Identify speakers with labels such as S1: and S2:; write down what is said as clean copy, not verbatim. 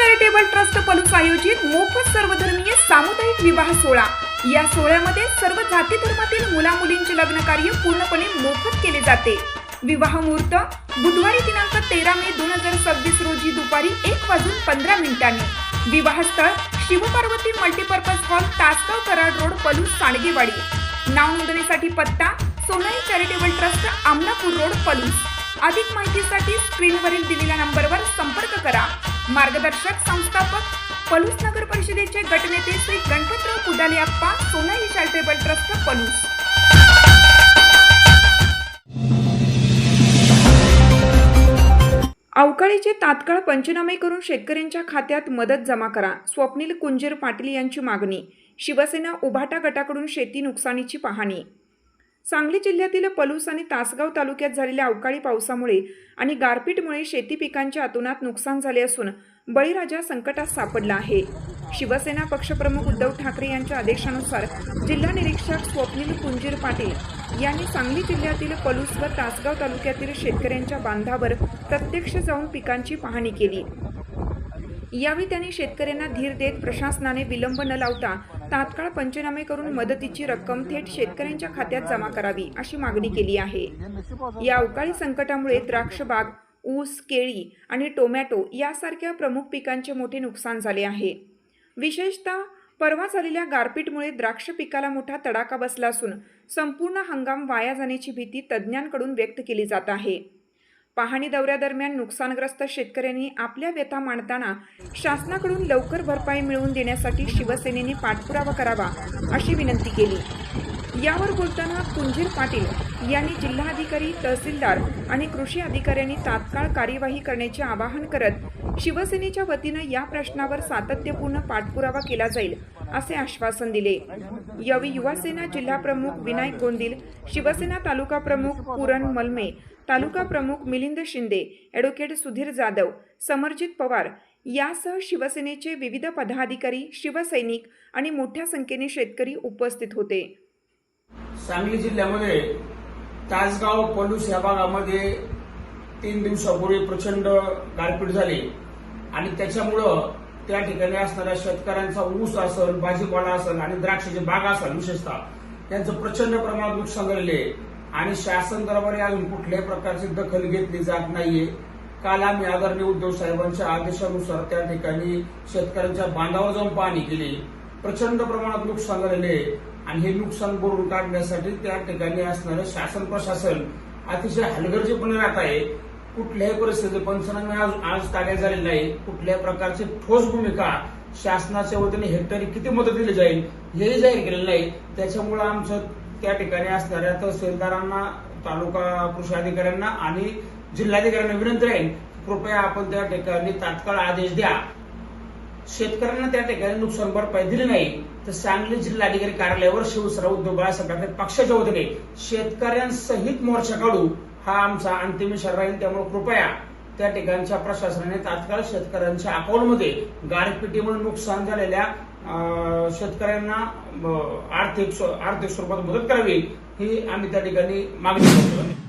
S1: Charitable trust Palus आयोजित मोफत सर्वधर्मीय सामुदायिक विवाह सोहळा। या सोहळ्यामध्ये सर्व जाती धर्मातील मुला मुलींचे लग्न कार्य पूर्णपणे मोफत केले जाते। विवाह मुहूर्त बुधवारी दिनांक 13 मे 2026 रोजी दुपारी 1:15 विवाह स्थळ Shivaparvati multipurpose hall, Tasgaon Karad road, Palus, Sandgewadi. नाव नोंदणीसाठी पत्ता Sonai charitable trust, Amanapur road, Palus. अधिक माहितीसाठी स्क्रीनवरील दिलेल्या नंबरवर संपर्क करा। मार्गदर्शक संस्थापक पलूस नगर परिषदेचे गटनेते श्री गणपतराव पुदाले अप्पा, सोनाई चॅरिटेबल ट्रस्ट, पलूस। अवकाळीचे तात्काळ पंचनामे करून शेतकऱ्यांच्या खात्यात मदत जमा करा, स्वप्नील कुंजीर पाटील यांची मागणी। शिवसेना उभाटा गटाकडून शेती नुकसानीची पाहणी। सांगली जिल्ह्यातील पलूस आणि तासगाव तालुक्यात झालेल्या अवकाळी पावसामुळे आणि गारपीटमुळे शेती पिकांच्या अतोनात नुकसान झाले असून बळीराजा संकटात सापडला आहे। शिवसेना पक्षप्रमुख उद्धव ठाकरे यांच्या आदेशानुसार जिल्हा निरीक्षक स्वप्नील कुंजीर पाटील यांनी सांगली जिल्ह्यातील पलूस व तासगाव तालुक्यातील शेतकऱ्यांच्या बांधावर प्रत्यक्ष जाऊन पिकांची पाहणी केली। यावेळी त्यांनी शेतकऱ्यांना धीर देत प्रशासनाने विलंब न लावता तात्काळ पंचनामे करून मदतीची रक्कम थेट शेतकऱ्यांच्या खात्यात जमा करावी अशी मागणी केली आहे। या अवकाळी संकटामुळे द्राक्ष बाग, ऊस, केळी आणि टोमॅटो यासारख्या प्रमुख पिकांचे मोठे नुकसान झाले आहे। विशेषतः परवा झालेल्या गारपीटमुळे द्राक्ष पिकाला मोठा तडाखा बसला असून संपूर्ण हंगाम वाया जाण्याची भीती तज्ज्ञांकडून व्यक्त केली जात आहे। पाहणी दौऱ्यादरम्यान नुकसानग्रस्त शेतकऱ्यांनी आपल्या व्यथा मांडताना शासनाकडून लवकर भरपाई मिळवून देण्यासाठी शिवसेनेने पाठपुरावा करावा अशी विनंती केली। यावर बोलताना कुंजीर पाटील यांनी जिल्हाधिकारी, तहसीलदार आणि कृषी अधिकाऱ्यांनी तात्काळ कार्यवाही करण्याचे आवाहन करत शिवसेनेच्या वतीनं या प्रश्नावर सातत्यपूर्ण पाठपुरावा केला जाईल असे आश्वासन दिले। यावेळी युवासेना जिल्हा प्रमुख विनायक गोंदिल, शिवसेना तालुका प्रमुख पूरण मलमे, तालुका प्रमुख मिलिंद शिंदे, ॲडव्होकेट सुधीर जाधव, समरजित पवार यासह शिवसेनेचे विविध पदाधिकारी, शिवसैनिक आणि मोठ्या संख्येने शेतकरी उपस्थित होते।
S2: सांगली जिल्ह्यामध्ये तासगाव, पलूस या भागामध्ये 3 दिवसापूर्वी प्रचंड गारपीट झाली आणि त्याच्यामुळं त्या ठिकाणी असणाऱ्या शेतकऱ्यांचा ऊस असेल, भाजीपाला असेल आणि द्राक्षाची बाग असेल विशेषतः त्यांचं प्रचंड प्रमाणात नुकसान झालेले आहे आणि शासन दरबारी अजून कुठल्याही प्रकारची दखल घेतली जात नाहीये। काल आम्ही आदरणीय उद्धव साहेबांच्या आदेशानुसार त्या ठिकाणी शेतकऱ्यांच्या बांधावर जाऊन पाहणी केली। प्रचंड प्रमाणात नुकसान झालेले आहे आणि हे नुकसान भरून काढण्यासाठी त्या ठिकाणी असणारं शासन प्रशासन अतिशय हलगर्जीपणे राहत आहे। कुठल्याही परिस्थितीत पंचनामे आज ताब्यात झालेले नाही। कुठल्याही प्रकारची ठोस भूमिका शासनाच्या वतीने हेक्टरी किती मदत दिली जाईल हेही जाहीर केलेलं नाही। त्याच्यामुळे आमचं त्या ठिकाणी असणाऱ्या तहसीलदारांना, तालुका कृषी अधिकाऱ्यांना आणि जिल्हाधिकाऱ्यांना विनंती राहील, कृपया आपण त्या ठिकाणी तात्काळ आदेश द्या। शेतकऱ्यांना त्या ठिकाणी नुकसान भरपाई दिली नाही तर सांगली जिल्हाधिकारी कार्यालयावर शिवसेना उद्धव बाळासाहेब ठाकरे पक्षाच्या वतीने शेतकऱ्यांसहित मोर्चा काढू हा आमचा अंतिम इशारा राहील। त्यामुळे कृपया त्या ठिकाणच्या प्रशासनाने तात्काळ शेतकऱ्यांच्या अकाउंटमध्ये गारपिटीमुळे नुकसान झालेल्या शेतकऱ्यांना आर्थिक स्वरूपात मदत करावी ही आम्ही त्या ठिकाणी मागणी करतो।